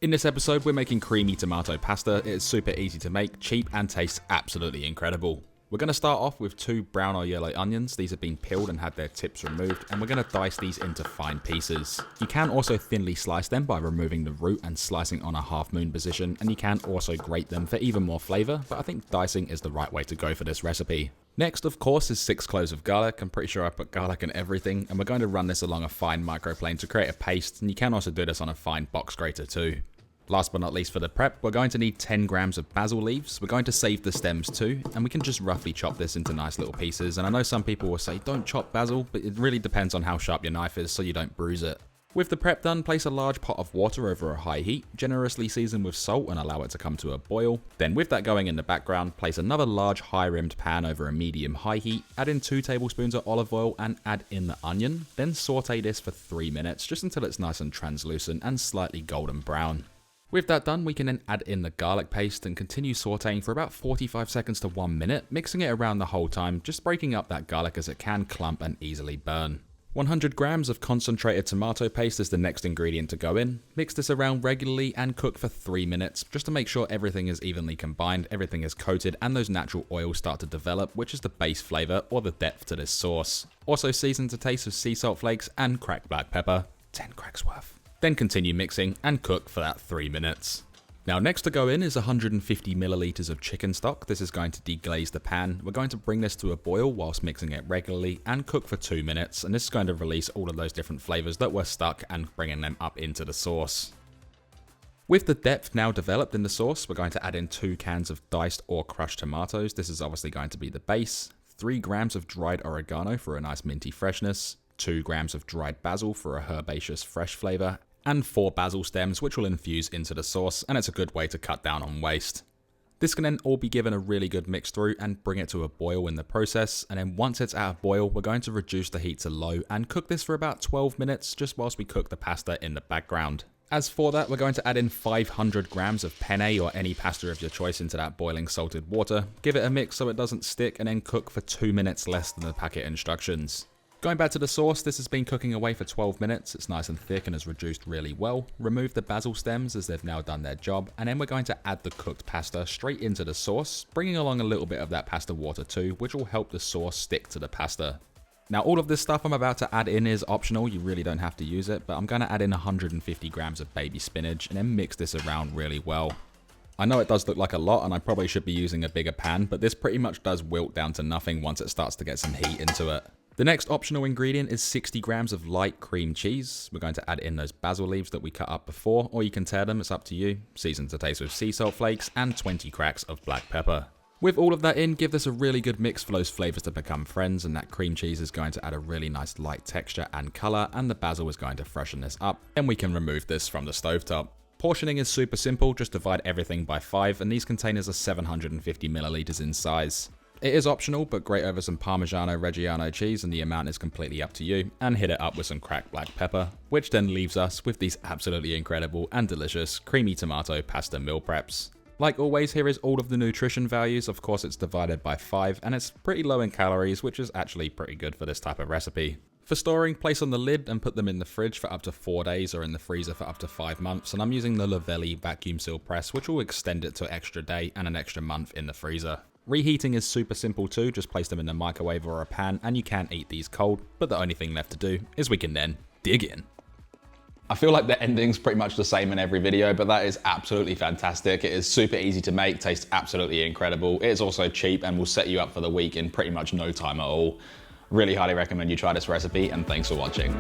In this episode, we're making creamy tomato pasta. It is super easy to make, cheap, and tastes absolutely incredible. We're going to start off with 2 brown or yellow onions. These have been peeled and had their tips removed, and we're going to dice these into fine pieces. You can also thinly slice them by removing the root and slicing on a half moon position, and you can also grate them for even more flavour, but I think dicing is the right way to go for this recipe. Next, of course, is 6 cloves of garlic. I'm pretty sure I put garlic in everything, and we're going to run this along a fine microplane to create a paste, and you can also do this on a fine box grater too. Last but not least for the prep, we're going to need 10 grams of basil leaves. We're going to save the stems too, and we can just roughly chop this into nice little pieces. And I know some people will say don't chop basil, but it really depends on how sharp your knife is so you don't bruise it. With the prep done, place a large pot of water over a high heat, generously season with salt and allow it to come to a boil. Then with that going in the background, place another large high-rimmed pan over a medium-high heat, add in 2 tablespoons of olive oil and add in the onion. Then saute this for 3 minutes, just until it's nice and translucent and slightly golden brown. With that done, we can then add in the garlic paste and continue sauteing for about 45 seconds to 1 minute, mixing it around the whole time, just breaking up that garlic as it can clump and easily burn. 100 grams of concentrated tomato paste is the next ingredient to go in. Mix this around regularly and cook for 3 minutes, just to make sure everything is evenly combined, everything is coated, and those natural oils start to develop, which is the base flavour or the depth to this sauce. Also season to taste with sea salt flakes and cracked black pepper, 10 cracks worth. Then continue mixing and cook for that 3 minutes. Now next to go in is 150 milliliters of chicken stock. This is going to deglaze the pan. We're going to bring this to a boil whilst mixing it regularly and cook for 2 minutes, and this is going to release all of those different flavors that were stuck and bringing them up into the sauce. With the depth now developed in the sauce, we're going to add in 2 cans of diced or crushed tomatoes. This is obviously going to be the base, 3 grams of dried oregano for a nice minty freshness, 2 grams of dried basil for a herbaceous fresh flavor, and 4 basil stems which will infuse into the sauce, and it's a good way to cut down on waste. This can then all be given a really good mix through and bring it to a boil in the process, and then once it's at a boil, we're going to reduce the heat to low and cook this for about 12 minutes just whilst we cook the pasta in the background. As for that, we're going to add in 500 grams of penne or any pasta of your choice into that boiling salted water, give it a mix so it doesn't stick, and then cook for 2 minutes less than the packet instructions. Going back to the sauce, this has been cooking away for 12 minutes, it's nice and thick and has reduced really well. Remove the basil stems as they've now done their job, and then we're going to add the cooked pasta straight into the sauce, bringing along a little bit of that pasta water too, which will help the sauce stick to the pasta. Now all of this stuff I'm about to add in is optional, you really don't have to use it, but I'm going to add in 150 grams of baby spinach and then mix this around really well. I know it does look like a lot and I probably should be using a bigger pan, but this pretty much does wilt down to nothing once it starts to get some heat into it. The next optional ingredient is 60 grams of light cream cheese. We're going to add in those basil leaves that we cut up before, or you can tear them, it's up to you. Season to taste with sea salt flakes and 20 cracks of black pepper. With all of that in, give this a really good mix for those flavors to become friends, and that cream cheese is going to add a really nice light texture and color, and the basil is going to freshen this up. Then we can remove this from the stovetop. Portioning is super simple, just divide everything by 5, and these containers are 750 milliliters in size. It is optional, but grate over some Parmigiano Reggiano cheese and the amount is completely up to you, and hit it up with some cracked black pepper, which then leaves us with these absolutely incredible and delicious creamy tomato pasta meal preps. Like always, here is all of the nutrition values. Of course it's divided by 5 and it's pretty low in calories, which is actually pretty good for this type of recipe. For storing, place on the lid and put them in the fridge for up to 4 days or in the freezer for up to 5 months, and I'm using the Lavelli vacuum seal press, which will extend it to an extra day and an extra month in the freezer. Reheating is super simple too, just place them in the microwave or a pan and you can eat these cold, but the only thing left to do is we can then dig in. I feel like the ending's pretty much the same in every video, but that is absolutely fantastic. It is super easy to make, tastes absolutely incredible. It is also cheap and will set you up for the week in pretty much no time at all. Really highly recommend you try this recipe, and thanks for watching.